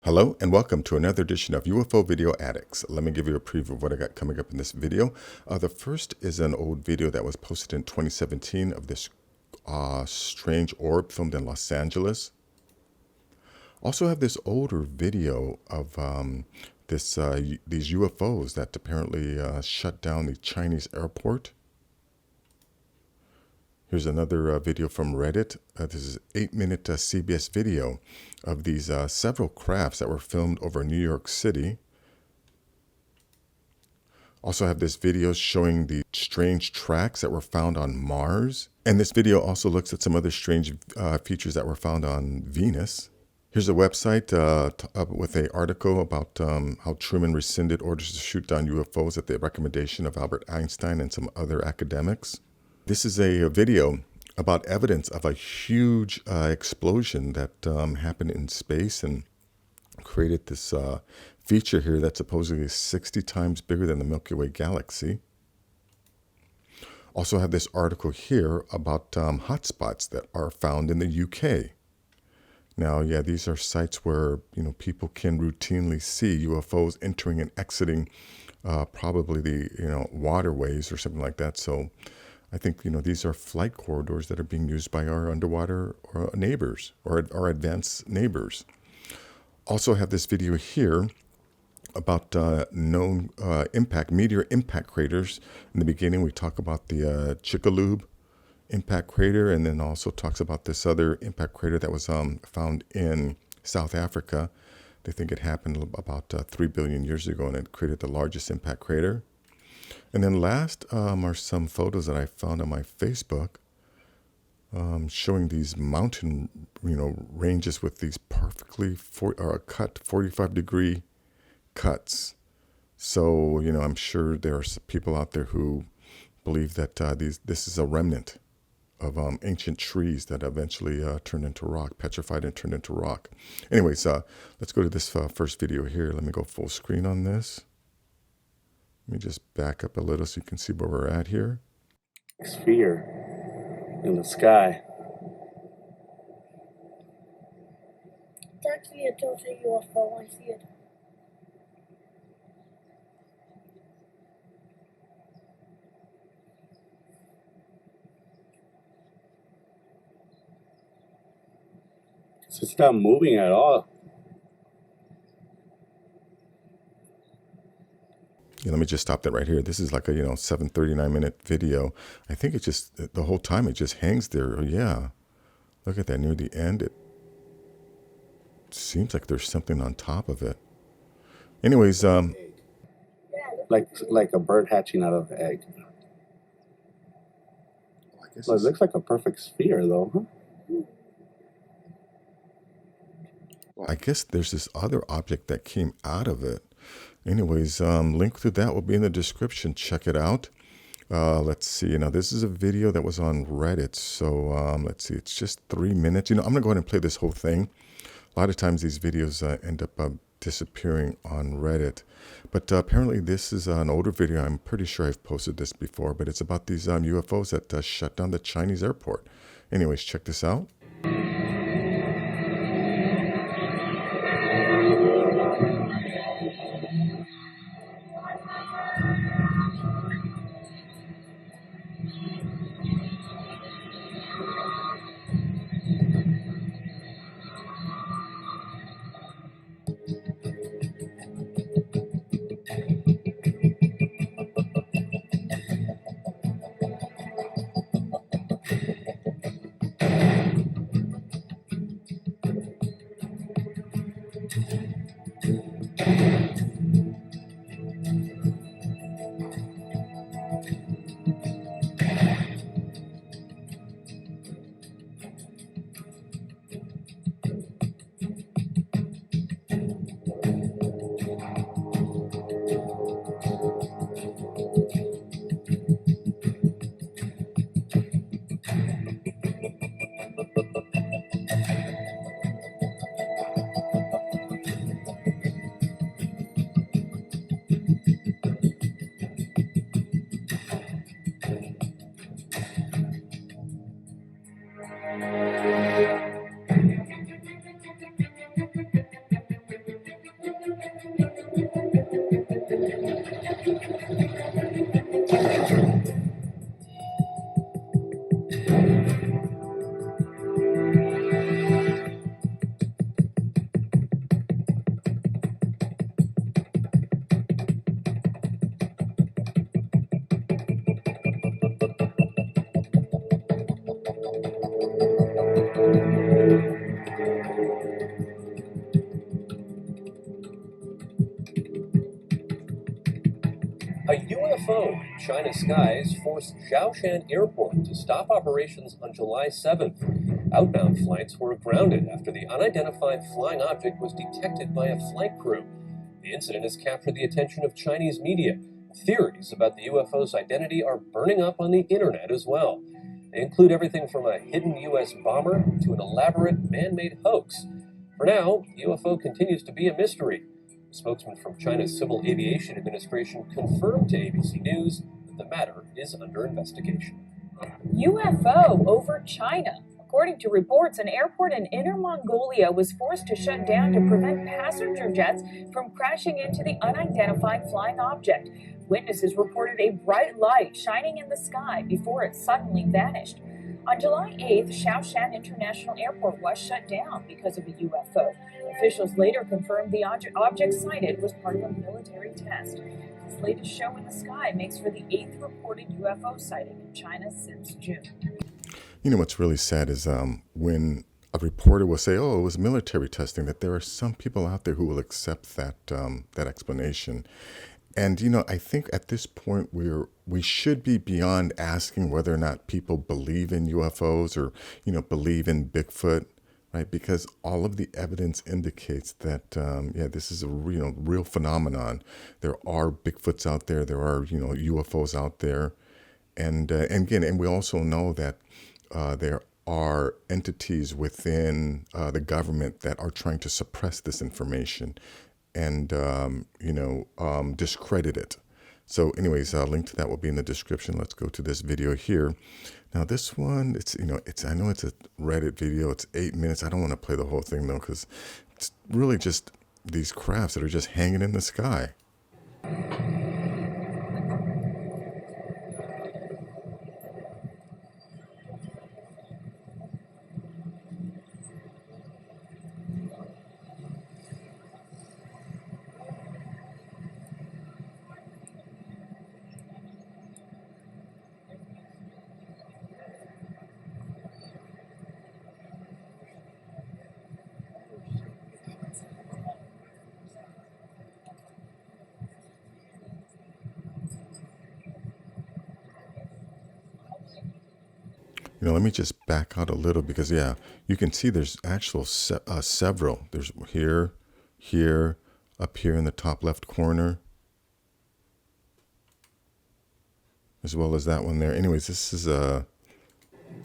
Hello and welcome to another edition of UFO Video Addicts. Let me give you a preview of what I got coming up in this video. The first is an old video that was posted in 2017 of this strange orb filmed in Los Angeles. Also have this older video of these UFOs that apparently shut down the Chinese airport. Here's another video from Reddit. This is an 8-minute CBS video of these several crafts that were filmed over New York City. Also have this video showing the strange tracks that were found on Mars. And this video also looks at some other strange features that were found on Venus. Here's a website with an article about how Truman rescinded orders to shoot down UFOs at the recommendation of Albert Einstein and some other academics. This is a video about evidence of a huge explosion that happened in space and created this feature here that's supposedly 60 times bigger than the Milky Way galaxy. Also have this article here about hotspots that are found in the UK. Now, yeah, these are sites where, people can routinely see UFOs entering and exiting probably the, waterways or something like that. So I think, these are flight corridors that are being used by our underwater neighbors or our advanced neighbors. Also have this video here about known meteor impact craters. In the beginning, we talk about the Chicxulub impact crater, and then also talks about this other impact crater that was found in South Africa. They think it happened about 3 billion years ago, and it created the largest impact crater. And then last are some photos that I found on my Facebook showing these mountain, ranges with these perfectly cut 45-degree cuts. So, I'm sure there are people out there who believe that this is a remnant of ancient trees that eventually turned into rock, petrified and turned into rock. Anyways, let's go to this first video here. Let me go full screen on this. Let me just back up a little so you can see where we're at here. Sphere in the sky. It's actually a total UFO. I see it. So it's not moving at all. Yeah, let me just stop that right here. This is like a 7:39-minute video. I think it just the whole time it just hangs there. Oh, yeah, look at that near the end. It seems like there's something on top of it. Anyways, like a bird hatching out of an egg. Well, it looks like a perfect sphere, though, huh? I guess there's this other object that came out of it. Anyways, link to that will be in the description. Check it out. Let's see. Now, this is a video that was on Reddit. So let's see. It's just 3 minutes. I'm going to go ahead and play this whole thing. A lot of times these videos end up disappearing on Reddit. But apparently this is an older video. I'm pretty sure I've posted this before. But it's about these UFOs that shut down the Chinese airport. Anyways, check this out. UFO in China's skies forced Zhoushan Airport to stop operations on July 7th. Outbound flights were grounded after the unidentified flying object was detected by a flight crew. The incident has captured the attention of Chinese media. Theories about the UFO's identity are burning up on the internet as well. They include everything from a hidden U.S. bomber to an elaborate man-made hoax. For now, the UFO continues to be a mystery. A spokesman from China's Civil Aviation Administration confirmed to ABC News that the matter is under investigation. UFO over China. According to reports, an airport in Inner Mongolia was forced to shut down to prevent passenger jets from crashing into the unidentified flying object. Witnesses reported a bright light shining in the sky before it suddenly vanished. On July 8th, Zhoushan International Airport was shut down because of a UFO. Officials later confirmed the object sighted was part of a military test. This latest show in the sky makes for the 8th reported UFO sighting in China since June. You know what's really sad is when a reporter will say, "Oh, it was military testing," that there are some people out there who will accept that explanation. And you know, I think at this point we should be beyond asking whether or not people believe in UFOs or believe in Bigfoot, right? Because all of the evidence indicates that this is a real phenomenon. There are Bigfoots out there. There are UFOs out there, and we also know that there are entities within the government that are trying to suppress this information and discredit it. So anyways, a link to that will be in the description. Let's go to this video here. Now this one, I know it's a Reddit video. It's 8 minutes. I don't want to play the whole thing though, because it's really just these crafts that are just hanging in the sky. Let me just back out a little because, you can see there's actual several. There's here, up here in the top left corner, as well as that one there. Anyways, this is a,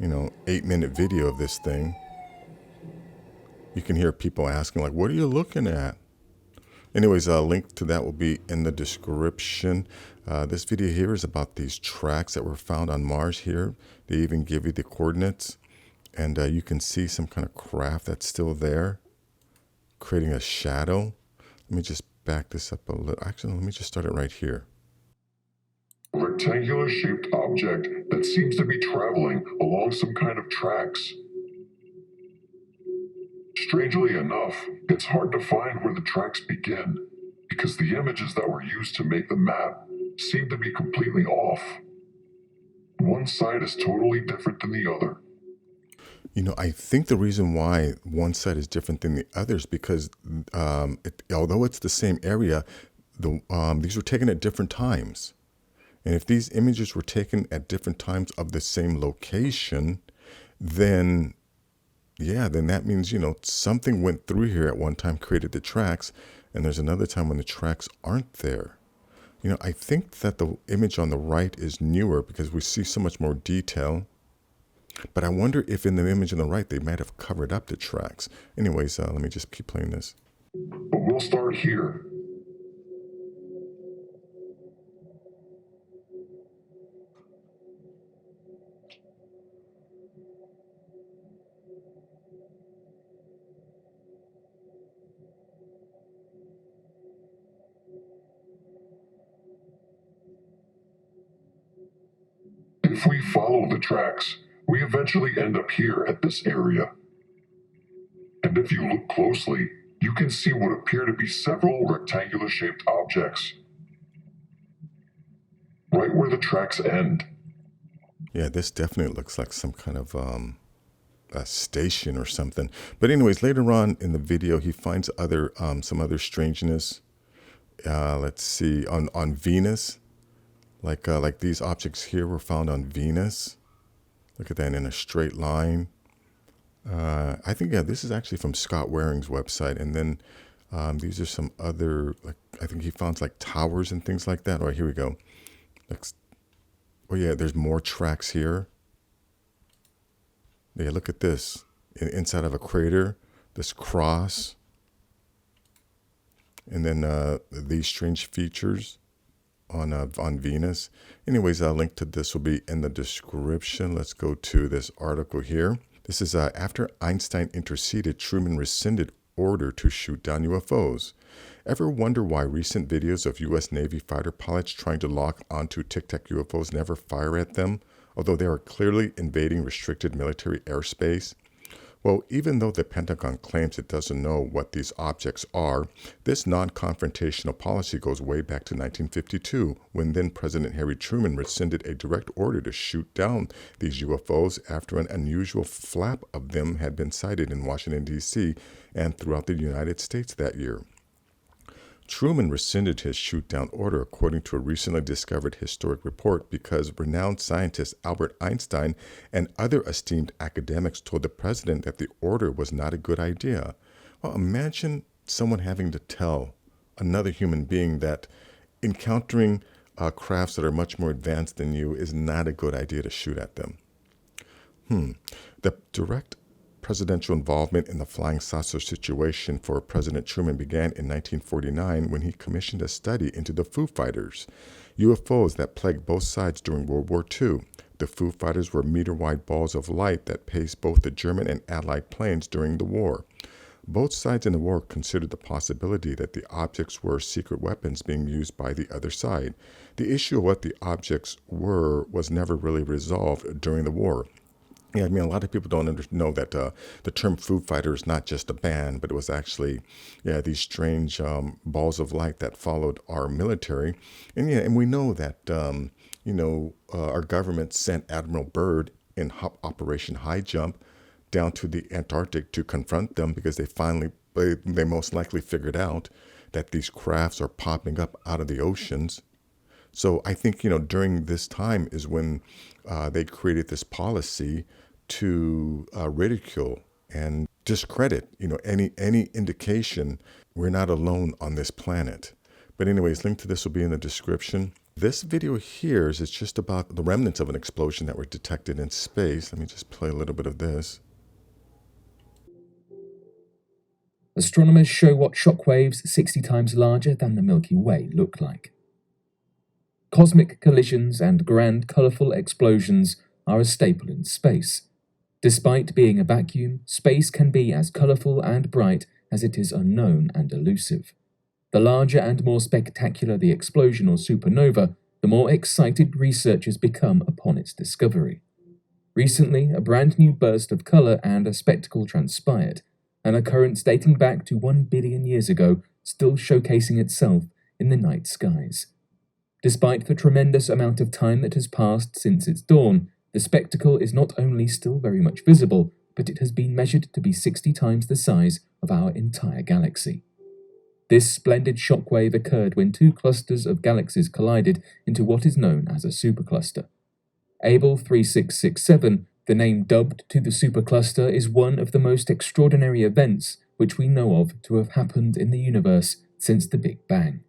8-minute video of this thing. You can hear people asking, like, what are you looking at? Anyways, a link to that will be in the description. This video here is about these tracks that were found on Mars here. They even give you the coordinates. And you can see some kind of craft that's still there, creating a shadow. Let me just back this up a little. Actually, let me just start it right here. A rectangular shaped object that seems to be traveling along some kind of tracks. Strangely enough, it's hard to find where the tracks begin because the images that were used to make the map seem to be completely off. One side is totally different than the other. I think the reason why one side is different than the others because although it's the same area, these were taken at different times. And if these images were taken at different times of the same location, then that means, something went through here at one time, created the tracks, and there's another time when the tracks aren't there. I think that the image on the right is newer because we see so much more detail. But I wonder if in the image on the right, they might have covered up the tracks. Anyways, let me just keep playing this. But we'll start here. If we follow the tracks, we eventually end up here at this area. And if you look closely, you can see what appear to be several rectangular-shaped objects. Right where the tracks end. Yeah, this definitely looks like some kind of a station or something. But anyways, later on in the video, he finds some other strangeness. Let's see, on Venus. Like these objects here were found on Venus. Look at that, in a straight line. I think, yeah, this is actually from Scott Waring's website. And then these are some other, like, I think he found like towers and things like that. All right, here we go. Oh yeah, there's more tracks here. Yeah, look at this. Inside of a crater, this cross. And then these strange features on Venus. Anyways, a link to this will be in the description. Let's go to this article here. This is after Einstein interceded, Truman rescinded order to shoot down UFOs. Ever wonder why recent videos of U.S. Navy fighter pilots trying to lock onto Tic Tac UFOs never fire at them, although they are clearly invading restricted military airspace? Well, even though the Pentagon claims it doesn't know what these objects are, this non-confrontational policy goes way back to 1952, when then President Harry Truman rescinded a direct order to shoot down these UFOs after an unusual flap of them had been sighted in Washington, D.C. and throughout the United States that year. Truman rescinded his shoot-down order according to a recently discovered historic report because renowned scientist Albert Einstein and other esteemed academics told the president that the order was not a good idea. Well, imagine someone having to tell another human being that encountering crafts that are much more advanced than you is not a good idea to shoot at them. The direct presidential involvement in the flying saucer situation for President Truman began in 1949 when he commissioned a study into the Foo Fighters, UFOs that plagued both sides during World War II. The Foo Fighters were meter-wide balls of light that paced both the German and Allied planes during the war. Both sides in the war considered the possibility that the objects were secret weapons being used by the other side. The issue of what the objects were was never really resolved during the war. Yeah, I mean, a lot of people don't know that the term Foo Fighter is not just a band, but it was actually, yeah, these strange balls of light that followed our military. And yeah, and we know that, our government sent Admiral Byrd in Operation High Jump down to the Antarctic to confront them because they most likely figured out that these crafts are popping up out of the oceans. So I think, during this time is when they created this policy to ridicule and discredit, any indication we're not alone on this planet. But anyways, link to this will be in the description. This video here is just about the remnants of an explosion that were detected in space. Let me just play a little bit of this. Astronomers show what shockwaves 60 times larger than the Milky Way look like. Cosmic collisions and grand, colourful explosions are a staple in space. Despite being a vacuum, space can be as colourful and bright as it is unknown and elusive. The larger and more spectacular the explosion or supernova, the more excited researchers become upon its discovery. Recently, a brand new burst of colour and a spectacle transpired, an occurrence dating back to 1 billion years ago, still showcasing itself in the night skies. Despite the tremendous amount of time that has passed since its dawn, the spectacle is not only still very much visible, but it has been measured to be 60 times the size of our entire galaxy. This splendid shockwave occurred when two clusters of galaxies collided into what is known as a supercluster. Abell 3667, the name dubbed to the supercluster, is one of the most extraordinary events which we know of to have happened in the universe since the Big Bang.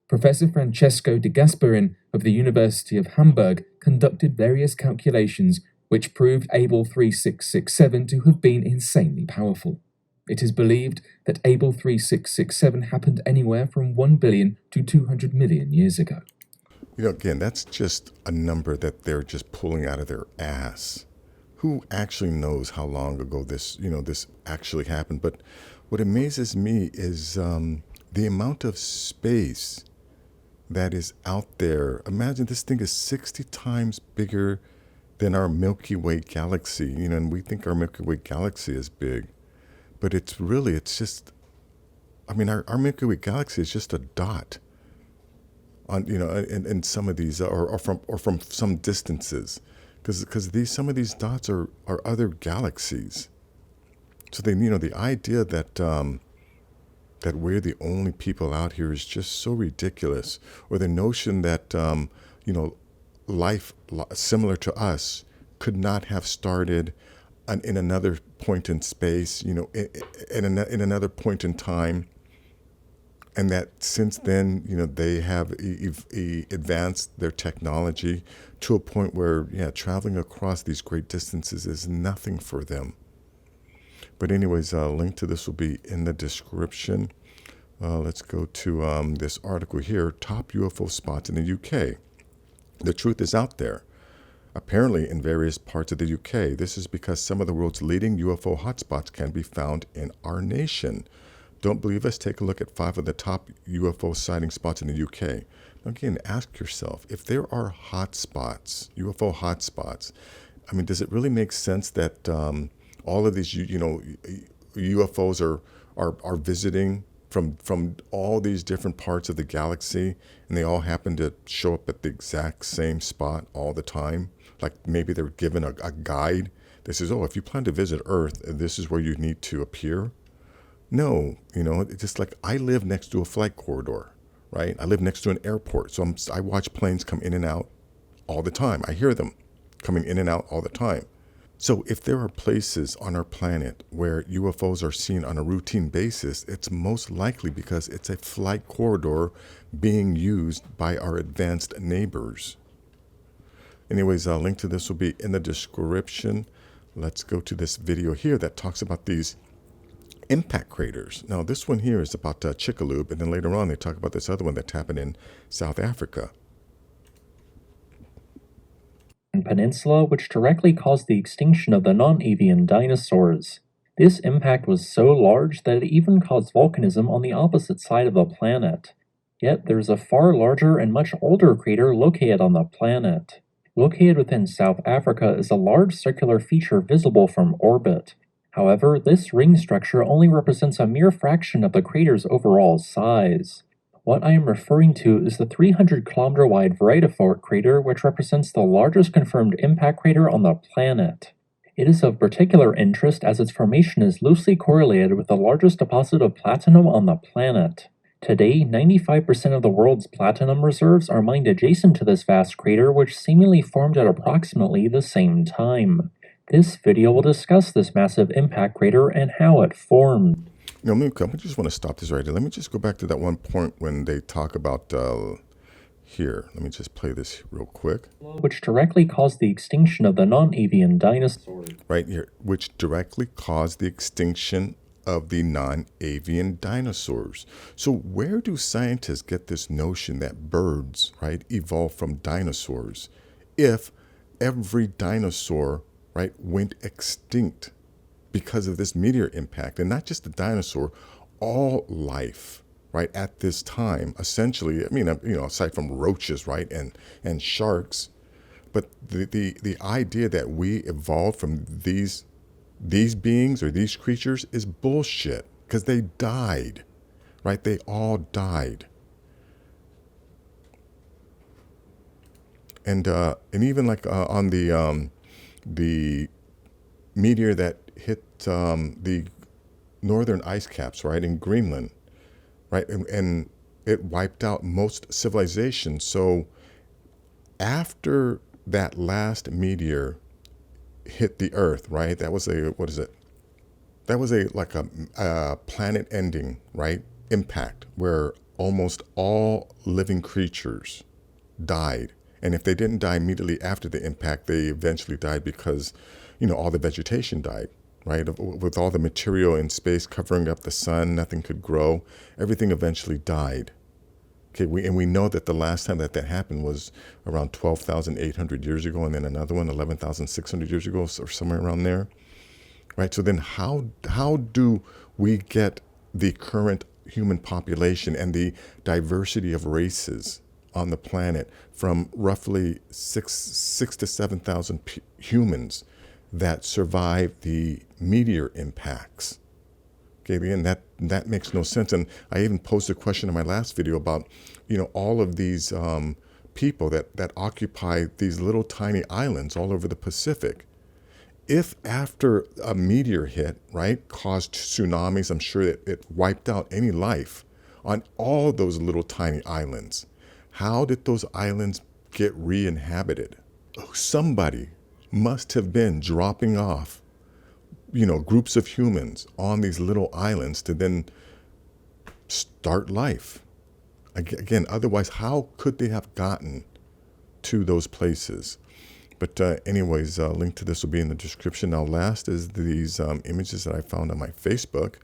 Professor Francesco de Gasperin of the University of Hamburg conducted various calculations which proved Abell 3667 to have been insanely powerful. It is believed that Abell 3667 happened anywhere from 1 billion to 200 million years ago. Again, that's just a number that they're just pulling out of their ass. Who actually knows how long ago this actually happened? But what amazes me is the amount of space that is out there. Imagine this thing is 60 times bigger than our Milky Way galaxy, and we think our Milky Way galaxy is big, but it's just, our Milky Way galaxy is just a dot on, in some of these, or from some distances, because some of these dots are other galaxies. So the idea that we're the only people out here is just so ridiculous. Or the notion that life similar to us could not have started in another point in space, in another point in time, and that since then, they have advanced their technology to a point where, traveling across these great distances is nothing for them. But anyways, a link to this will be in the description. Let's go to this article here, Top UFO Spots in the UK. The truth is out there, apparently in various parts of the UK. This is because some of the world's leading UFO hotspots can be found in our nation. Don't believe us? Take a look at 5 of the top UFO sighting spots in the UK. Again, ask yourself, if there are hotspots, UFO hotspots, I mean, does it really make sense that all of these, UFOs are visiting from all these different parts of the galaxy, and they all happen to show up at the exact same spot all the time? Like maybe they're given a guide that says, oh, if you plan to visit Earth, this is where you need to appear. No, it's just like I live next to a flight corridor, right? I live next to an airport. So I watch planes come in and out all the time. I hear them coming in and out all the time. So if there are places on our planet where UFOs are seen on a routine basis, it's most likely because it's a flight corridor being used by our advanced neighbors. Anyways, a link to this will be in the description. Let's go to this video here that talks about these impact craters. Now, this one here is about Chicxulub, and then later on they talk about this other one that happened in South Africa. Peninsula, which directly caused the extinction of the non-avian dinosaurs. This impact was so large that it even caused volcanism on the opposite side of the planet. Yet there's a far larger and much older crater located on the planet. Located within South Africa is a large circular feature visible from orbit. However, this ring structure only represents a mere fraction of the crater's overall size. What I am referring to is the 300-kilometer wide Vredefort crater, which represents the largest confirmed impact crater on the planet. It is of particular interest as its formation is loosely correlated with the largest deposit of platinum on the planet. Today, 95% of the world's platinum reserves are mined adjacent to this vast crater, which seemingly formed at approximately the same time. This video will discuss this massive impact crater and how it formed. I just want to stop this right here. Let me just go back to that one point when they talk about here. Let me just play this real quick. Which directly caused the extinction of the non-avian dinosaurs. Right here, which directly caused the extinction of the non-avian dinosaurs. So where do scientists get this notion that birds, right, evolved from dinosaurs if every dinosaur, right, went extinct because of this meteor impact? And not just the dinosaur, all life, right, at this time, essentially, I mean, aside from roaches, right, and sharks, but the idea that we evolved from these beings or these creatures is bullshit, because they died, right? They all died. And even like on the meteor that hit the northern ice caps, right, in Greenland, right, and it wiped out most civilizations. So after that last meteor hit the Earth, right, that was a planet-ending, right, impact where almost all living creatures died. And if they didn't die immediately after the impact, they eventually died because, all the vegetation died, right? With all the material in space covering up the sun, nothing could grow. Everything eventually died. Okay, we know that the last time that happened was around 12,800 years ago, and then another one 11,600 years ago, or somewhere around there, right? So then how do we get the current human population and the diversity of races on the planet from roughly 6 to 7,000 humans that survived the meteor impacts? Okay, again, that makes no sense. And I even posed a question in my last video about, all of these people that occupy these little tiny islands all over the Pacific. If after a meteor hit, right, caused tsunamis, I'm sure it wiped out any life on all those little tiny islands. How did those islands get re-inhabited. Somebody must have been dropping off, groups of humans on these little islands to then start life. Again, otherwise, how could they have gotten to those places? But anyways, a link to this will be in the description. Now, last is these images that I found on my Facebook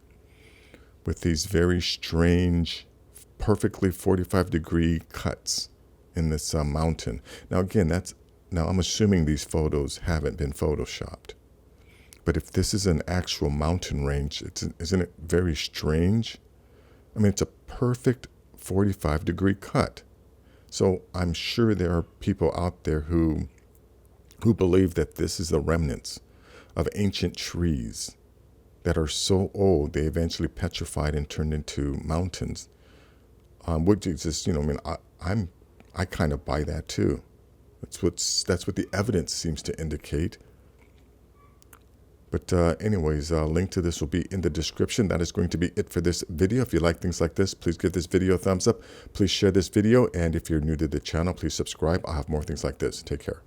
with these very strange, perfectly 45-degree cuts in this mountain. Now, again, I'm assuming these photos haven't been photoshopped. But if this is an actual mountain range, isn't it very strange? I mean, it's a perfect 45-degree cut. So I'm sure there are people out there who believe that this is the remnants of ancient trees that are so old they eventually petrified and turned into mountains. Which is just, I kind of buy that too. That's what the evidence seems to indicate. But anyways, a link to this will be in the description. That is going to be it for this video. If you like things like this, please give this video a thumbs up. Please share this video. And if you're new to the channel, please subscribe. I'll have more things like this. Take care.